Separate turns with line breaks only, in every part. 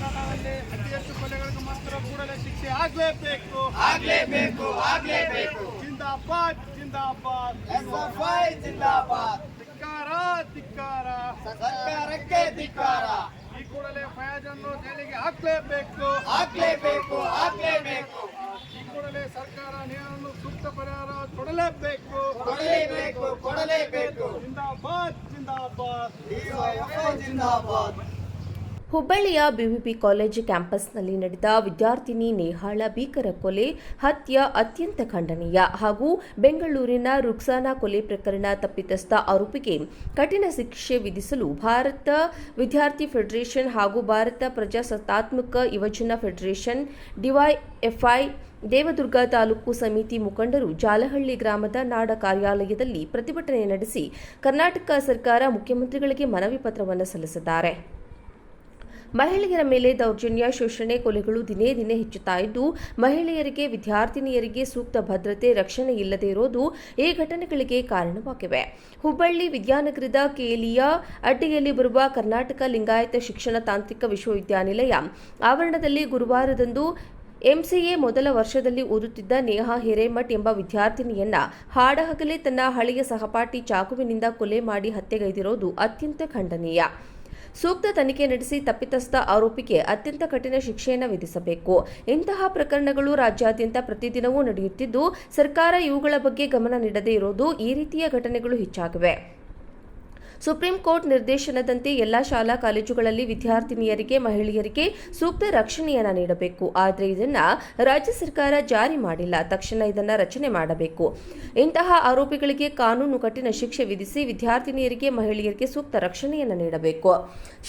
ಕನ್ನಡದಲ್ಲಿ ಅತಿ ಹೆಚ್ಚು ಕೊಲೆಗಳಿಗೆ ಮಾತ್ರ ಕೂಡಲೇ ಶಿಕ್ಷೆ ಆಗಲೇಬೇಕು. ಜಿಂದಾಬಾದ್ ಜಿಂದಾಬಾದ್
ಜಿಂದಾಬಾದ್.
ಧಿಕ್ಕಾರ ಧಿಕ್ಕಾರ.
ಸರ್ಕಾರಕ್ಕೆ ಧಿಕ್ಕಾರ.
ಈ ಕೂಡಲೇ ಫಯಾಜ್ ಅನ್ನು ಜೈಲಿಗೆ ಹಾಕಲೇಬೇಕು. ಈ ಕೂಡಲೇ ಸರ್ಕಾರ ನ್ಯಾಯವನ್ನು ಸೂಕ್ತ ಪರಿಹಾರ ಕೊಡಲೇಬೇಕು. ಜಿಂದಾಬಾದ್ ಜಿಂದಾಬಾದ್.
ಜಿಂದಾಬಾದ್.
ಹುಬ್ಬಳ್ಳಿಯ ಬಿವಿಪಿ ಕಾಲೇಜ್ ಕ್ಯಾಂಪಸ್ನಲ್ಲಿ ನಡೆದ ವಿದ್ಯಾರ್ಥಿನಿ ನೇಹಾಳ ಭೀಕರ ಕೊಲೆ ಹತ್ಯೆ ಅತ್ಯಂತ ಖಂಡನೀಯ ಹಾಗೂ ಬೆಂಗಳೂರಿನ ರುಕ್ಸಾನಾ ಕೊಲೆ ಪ್ರಕರಣ ತಪ್ಪಿತಸ್ಥ ಆರೋಪಿಗೆ ಕಠಿಣ ಶಿಕ್ಷೆ ವಿಧಿಸಲು ಭಾರತ ವಿದ್ಯಾರ್ಥಿ ಫೆಡರೇಷನ್ ಹಾಗೂ ಭಾರತ ಪ್ರಜಾಸತ್ತಾತ್ಮಕ ಯುವಜನ ಫೆಡರೇಷನ್ ಡಿವೈಎಫ್ಐ ದೇವದುರ್ಗ ತಾಲೂಕು ಸಮಿತಿ ಮುಖಂಡರು ಜಾಲಹಳ್ಳಿ ಗ್ರಾಮದ ನಾಡ ಕಾರ್ಯಾಲಯದಲ್ಲಿ ಪ್ರತಿಭಟನೆ ನಡೆಸಿ ಕರ್ನಾಟಕ ಸರ್ಕಾರ ಮುಖ್ಯಮಂತ್ರಿಗಳಿಗೆ ಮನವಿ ಪತ್ರವನ್ನು ಸಲ್ಲಿಸಿದ್ದಾರೆ. ಮಹಿಳೆಯರ ಮೇಲೆ ದೌರ್ಜನ್ಯ, ಶೋಷಣೆ, ಕೊಲೆಗಳು ದಿನೇ ದಿನೇ ಹೆಚ್ಚುತ್ತಾ ಇದ್ದು, ಮಹಿಳೆಯರಿಗೆ, ವಿದ್ಯಾರ್ಥಿನಿಯರಿಗೆ ಸೂಕ್ತ ಭದ್ರತೆ, ರಕ್ಷಣೆ ಇಲ್ಲದೇ ಇರೋದು ಈ ಘಟನೆಗಳಿಗೆ ಕಾರಣವಾಗಿವೆ. ಹುಬ್ಬಳ್ಳಿ ವಿದ್ಯಾನಗರದ ಕೇಲಿಯ ಅಡ್ಡಿಯಲ್ಲಿ ಬರುವ ಕರ್ನಾಟಕ ಲಿಂಗಾಯತ ಶಿಕ್ಷಣ ತಾಂತ್ರಿಕ ವಿಶ್ವವಿದ್ಯಾನಿಲಯ ಆವರಣದಲ್ಲಿ ಗುರುವಾರದಂದು ಎಂಸಿಎ ಮೊದಲ ವರ್ಷದಲ್ಲಿ ಓದುತ್ತಿದ್ದ ನೇಹಾ ಹಿರೇಮಠ್ ಎಂಬ ವಿದ್ಯಾರ್ಥಿನಿಯನ್ನ ಹಾಡಹಗಲೇ ತನ್ನ ಹಳೆಯ ಸಹಪಾಠಿ ಚಾಕುವಿನಿಂದ ಕೊಲೆ ಮಾಡಿ ಹತ್ಯೆಗೈದಿರುವುದು ಅತ್ಯಂತ ಖಂಡನೀಯ. ಸೂಕ್ತ ತನಿಖೆ ನಡೆಸಿ ತಪ್ಪಿತಸ್ಥ ಆರೋಪಿಗೆ ಅತ್ಯಂತ ಕಠಿಣ ಶಿಕ್ಷೆಯನ್ನು ವಿಧಿಸಬೇಕು. ಇಂತಹ ಪ್ರಕರಣಗಳು ರಾಜ್ಯಾದ್ಯಂತ ಪ್ರತಿದಿನವೂ ನಡೆಯುತ್ತಿದ್ದು, ಸರ್ಕಾರ ಇವುಗಳ ಬಗ್ಗೆ ಗಮನ ನೀಡದೇ ಇರೋದು ಈ ರೀತಿಯ ಘಟನೆಗಳು ಹೆಚ್ಚಾಗಿವೆ. ಸುಪ್ರೀಂ ಕೋರ್ಟ್ ನಿರ್ದೇಶನದಂತೆ ಎಲ್ಲಾ ಶಾಲಾ ಕಾಲೇಜುಗಳಲ್ಲಿ ವಿದ್ಯಾರ್ಥಿನಿಯರಿಗೆ, ಮಹಿಳೆಯರಿಗೆ ಸೂಕ್ತ ರಕ್ಷಣೆಯನ್ನು ನೀಡಬೇಕು. ಆದರೆ ಇದನ್ನ ರಾಜ್ಯ ಸರ್ಕಾರ ಜಾರಿ ಮಾಡಿಲ್ಲ. ತಕ್ಷಣ ಇದನ್ನ ರಚನೆ ಮಾಡಬೇಕು. ಇಂತಹ ಆರೋಪಿಗಳಿಗೆ ಕಾನೂನು ಕಠಿಣ ಶಿಕ್ಷೆ ವಿಧಿಸಿ ವಿದ್ಯಾರ್ಥಿನಿಯರಿಗೆ, ಮಹಿಳೆಯರಿಗೆ ಸೂಕ್ತ ರಕ್ಷಣೆಯನ್ನು ನೀಡಬೇಕು.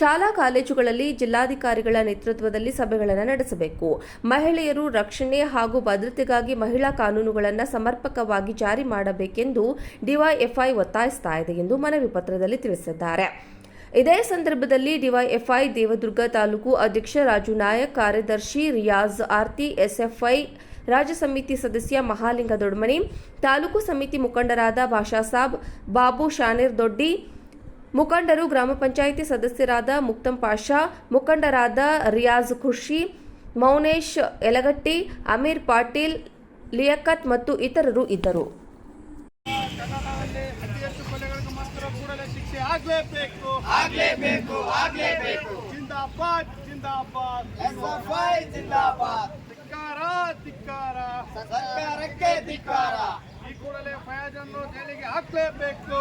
ಶಾಲಾ ಕಾಲೇಜುಗಳಲ್ಲಿ ಜಿಲ್ಲಾಧಿಕಾರಿಗಳ ನೇತೃತ್ವದಲ್ಲಿ ಸಭೆಗಳನ್ನು ನಡೆಸಬೇಕು. ಮಹಿಳೆಯರು ರಕ್ಷಣೆ ಹಾಗೂ ಭದ್ರತೆಗಾಗಿ ಮಹಿಳಾ ಕಾನೂನುಗಳನ್ನು ಸಮರ್ಪಕವಾಗಿ ಜಾರಿ ಮಾಡಬೇಕೆಂದು ಡಿವೈಎಫ್ಐ ಒತ್ತಾಯಿಸ್ತಾ ಇದೆ ಎಂದು ಮನವಿ ಪತ್ರದಲ್ಲಿ ತಿಳಿಸಿದ್ದಾರೆ. ಇದೇ ಸಂದರ್ಭದಲ್ಲಿ ಡಿವೈಎಫ್ಐ ದೇವದುರ್ಗ ತಾಲೂಕು ಅಧ್ಯಕ್ಷ ರಾಜು ನಾಯಕ್, ಕಾರ್ಯದರ್ಶಿ ರಿಯಾಜ್ ಆರ್ತಿ, ಎಸ್ಎಫ್ಐ ರಾಜ್ಯ ಸಮಿತಿ ಸದಸ್ಯ ಮಹಾಲಿಂಗ ದೊಡ್ಮನಿ, ತಾಲೂಕು ಸಮಿತಿ ಮುಖಂಡರಾದ ಭಾಷಾ ಸಾಬ್, ಬಾಬು ಶಾನೇರ್ ದೊಡ್ಡಿ, ಮುಖಂಡರು, ಗ್ರಾಮ ಪಂಚಾಯಿತಿ ಸದಸ್ಯರಾದ ಮುಕ್ತಂ ಪಾಷಾ, ಮುಖಂಡರಾದ ರಿಯಾಜ್ ಖುರ್ಷಿ, ಮೌನೇಶ್ ಯಲಗಟ್ಟಿ, ಅಮೀರ್ ಪಾಟೀಲ್, ಲಿಯಾಕತ್ ಮತ್ತು ಇತರರು ಇದ್ದರು.
ಕನ್ನಡದಲ್ಲಿ ಅತಿ ಹೆಚ್ಚು ಕೊಲೆಗಳಿಗೆ ಮಾತ್ರ ಕೂಡಲೇ ಶಿಕ್ಷೆ ಆಗಲೇಬೇಕು. ಜಿಂದಾಬಾದ್ ಜಿಂದಾಬಾದ್.
ಜಿಂದಾಬಾದ್.
ಧಿಕ್ಕಾರ ಧಿಕ್ಕಾರ.
ಸರ್ಕಾರಕ್ಕೆ ಧಿಕ್ಕಾರ.
ಈ ಕೂಡಲೇ ಫಯಾಜ್ ಅನ್ನು ಜೈಲಿಗೆ ಹಾಕಲೇಬೇಕು.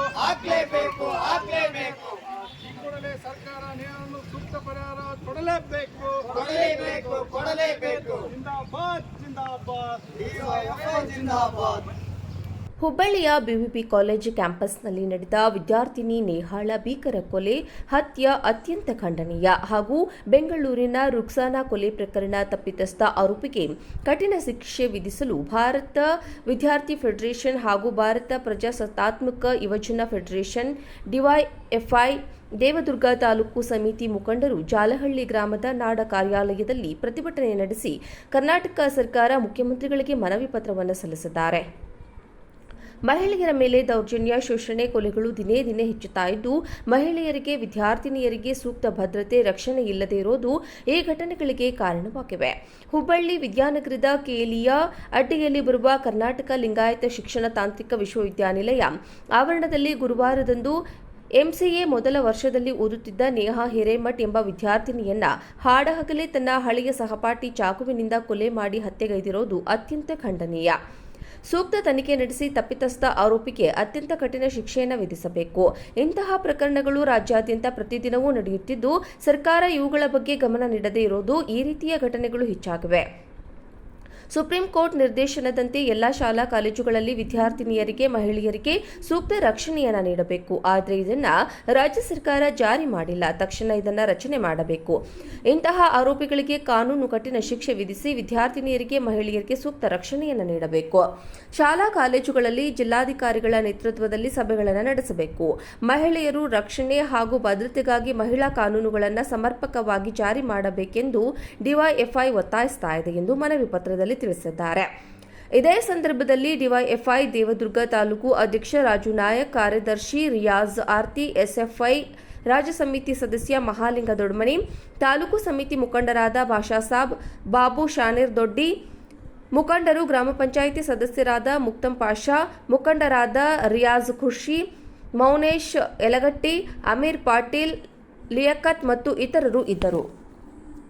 ಈ ಕೂಡಲೇ ಸರ್ಕಾರ ನ್ಯಾಯವನ್ನು ಸೂಕ್ತ ಪರಿಹಾರ ಕೊಡಲೇಬೇಕು. ಜಿಂದಾಬಾದ್ ಜಿಂದಾಬಾದ್.
ಜಿಂದಾಬಾದ್.
ಹುಬ್ಬಳ್ಳಿಯ ಬಿವಿಪಿ ಕಾಲೇಜ್ ಕ್ಯಾಂಪಸ್ನಲ್ಲಿ ನಡೆದ ವಿದ್ಯಾರ್ಥಿನಿ ನೇಹಾಳ ಭೀಕರ ಕೊಲೆ ಹತ್ಯೆ ಅತ್ಯಂತ ಖಂಡನೀಯ ಹಾಗೂ ಬೆಂಗಳೂರಿನ ರುಕ್ಸಾನಾ ಕೊಲೆ ಪ್ರಕರಣ ತಪ್ಪಿತಸ್ಥ ಆರೋಪಿಗೆ ಕಠಿಣ ಶಿಕ್ಷೆ ವಿಧಿಸಲು ಭಾರತ ವಿದ್ಯಾರ್ಥಿ ಫೆಡರೇಷನ್ ಹಾಗೂ ಭಾರತ ಪ್ರಜಾಸತ್ತಾತ್ಮಕ ಯುವಜನ ಫೆಡರೇಷನ್ ಡಿವೈಎಫ್ಐ ದೇವದುರ್ಗ ತಾಲೂಕು ಸಮಿತಿ ಮುಖಂಡರು ಜಾಲಹಳ್ಳಿ ಗ್ರಾಮದ ನಾಡ ಕಾರ್ಯಾಲಯದಲ್ಲಿ ಪ್ರತಿಭಟನೆ ನಡೆಸಿ ಕರ್ನಾಟಕ ಸರ್ಕಾರ ಮುಖ್ಯಮಂತ್ರಿಗಳಿಗೆ ಮನವಿ ಪತ್ರವನ್ನು ಸಲ್ಲಿಸಿದ್ದಾರೆ. ಮಹಿಳೆಯರ ಮೇಲೆ ದೌರ್ಜನ್ಯ, ಶೋಷಣೆ, ಕೊಲೆಗಳು ದಿನೇ ದಿನೇ ಹೆಚ್ಚುತ್ತಾ ಇದ್ದು, ಮಹಿಳೆಯರಿಗೆ, ವಿದ್ಯಾರ್ಥಿನಿಯರಿಗೆ ಸೂಕ್ತ ಭದ್ರತೆ, ರಕ್ಷಣೆ ಇಲ್ಲದೇ ಇರೋದು ಈ ಘಟನೆಗಳಿಗೆ ಕಾರಣವಾಗಿವೆ. ಹುಬ್ಬಳ್ಳಿ ವಿದ್ಯಾನಗರದ ಕೇಲಿಯ ಅಡ್ಡಿಯಲ್ಲಿ ಬರುವ ಕರ್ನಾಟಕ ಲಿಂಗಾಯತ ಶಿಕ್ಷಣ ತಾಂತ್ರಿಕ ವಿಶ್ವವಿದ್ಯಾನಿಲಯ ಆವರಣದಲ್ಲಿ ಗುರುವಾರದಂದು ಎಂಸಿಎ ಮೊದಲ ವರ್ಷದಲ್ಲಿ ಓದುತ್ತಿದ್ದ ನೇಹಾ ಹಿರೇಮಠ್ ಎಂಬ ವಿದ್ಯಾರ್ಥಿನಿಯನ್ನ ಹಾಡಹಗಲೇ ತನ್ನ ಹಳೆಯ ಸಹಪಾಠಿ ಚಾಕುವಿನಿಂದ ಕೊಲೆ ಮಾಡಿ ಹತ್ಯೆಗೈದಿರುವುದು ಅತ್ಯಂತ ಖಂಡನೀಯ. ಸೂಕ್ತ ತನಿಖೆ ನಡೆಸಿ ತಪ್ಪಿತಸ್ಥ ಆರೋಪಿಗೆ ಅತ್ಯಂತ ಕಠಿಣ ಶಿಕ್ಷೆಯನ್ನು ವಿಧಿಸಬೇಕು. ಇಂತಹ ಪ್ರಕರಣಗಳು ರಾಜ್ಯಾದ್ಯಂತ ಪ್ರತಿದಿನವೂ ನಡೆಯುತ್ತಿದ್ದು, ಸರ್ಕಾರ ಇವುಗಳ ಬಗ್ಗೆ ಗಮನ ನೀಡದೇ ಇರೋದು ಈ ರೀತಿಯ ಘಟನೆಗಳು ಹೆಚ್ಚಾಗಿವೆ. ಸುಪ್ರೀಂ ಕೋರ್ಟ್ ನಿರ್ದೇಶನದಂತೆ ಎಲ್ಲಾ ಶಾಲಾ ಕಾಲೇಜುಗಳಲ್ಲಿ ವಿದ್ಯಾರ್ಥಿನಿಯರಿಗೆ, ಮಹಿಳೆಯರಿಗೆ ಸೂಕ್ತ ರಕ್ಷಣೆಯನ್ನು ನೀಡಬೇಕು. ಆದರೆ ಇದನ್ನ ರಾಜ್ಯ ಸರ್ಕಾರ ಜಾರಿ ಮಾಡಿಲ್ಲ. ತಕ್ಷಣ ಇದನ್ನ ರಚನೆ ಮಾಡಬೇಕು. ಇಂತಹ ಆರೋಪಿಗಳಿಗೆ ಕಾನೂನು ಕಠಿಣ ಶಿಕ್ಷೆ ವಿಧಿಸಿ ವಿದ್ಯಾರ್ಥಿನಿಯರಿಗೆ, ಮಹಿಳೆಯರಿಗೆ ಸೂಕ್ತ ರಕ್ಷಣೆಯನ್ನು ನೀಡಬೇಕು. ಶಾಲಾ ಕಾಲೇಜುಗಳಲ್ಲಿ ಜಿಲ್ಲಾಧಿಕಾರಿಗಳ ನೇತೃತ್ವದಲ್ಲಿ ಸಭೆಗಳನ್ನು ನಡೆಸಬೇಕು. ಮಹಿಳೆಯರು ರಕ್ಷಣೆ ಹಾಗೂ ಭದ್ರತೆಗಾಗಿ ಮಹಿಳಾ ಕಾನೂನುಗಳನ್ನು ಸಮರ್ಪಕವಾಗಿ ಜಾರಿ ಮಾಡಬೇಕೆಂದು ಡಿವೈಎಫ್ಐ ಒತ್ತಾಯಿಸ್ತಾ ಇದೆ ಎಂದು ಮನವಿ ಪತ್ರದಲ್ಲಿ ತಿಳಿಸಿದ್ದಾರೆ. ಇದೇ ಸಂದರ್ಭದಲ್ಲಿ ಡಿವೈಎಫ್ಐ ದೇವದುರ್ಗ ತಾಲೂಕು ಅಧ್ಯಕ್ಷ ರಾಜು ನಾಯಕ್, ಕಾರ್ಯದರ್ಶಿ ರಿಯಾಜ್ ಆರ್ತಿ, ಎಸ್ಎಫ್ಐ ರಾಜ್ಯ ಸಮಿತಿ ಸದಸ್ಯ ಮಹಾಲಿಂಗ ದೊಡ್ಮನಿ, ತಾಲೂಕು ಸಮಿತಿ ಮುಖಂಡರಾದ ಭಾಷಾ ಸಾಬ್, ಬಾಬು ಶಾನೀರ್ ದೊಡ್ಡಿ, ಮುಖಂಡರು ಗ್ರಾಮ ಪಂಚಾಯಿತಿ ಸದಸ್ಯರಾದ ಮುಕ್ತಂ ಪಾಷಾ, ಮುಖಂಡರಾದ ರಿಯಾಜ್ ಖುರ್ಷಿ, ಮೌನೇಶ್ ಯಲಗಟ್ಟಿ, ಅಮೀರ್ ಪಾಟೀಲ್, ಲಿಯಾಕತ್ ಮತ್ತು ಇತರರು ಇದ್ದರು.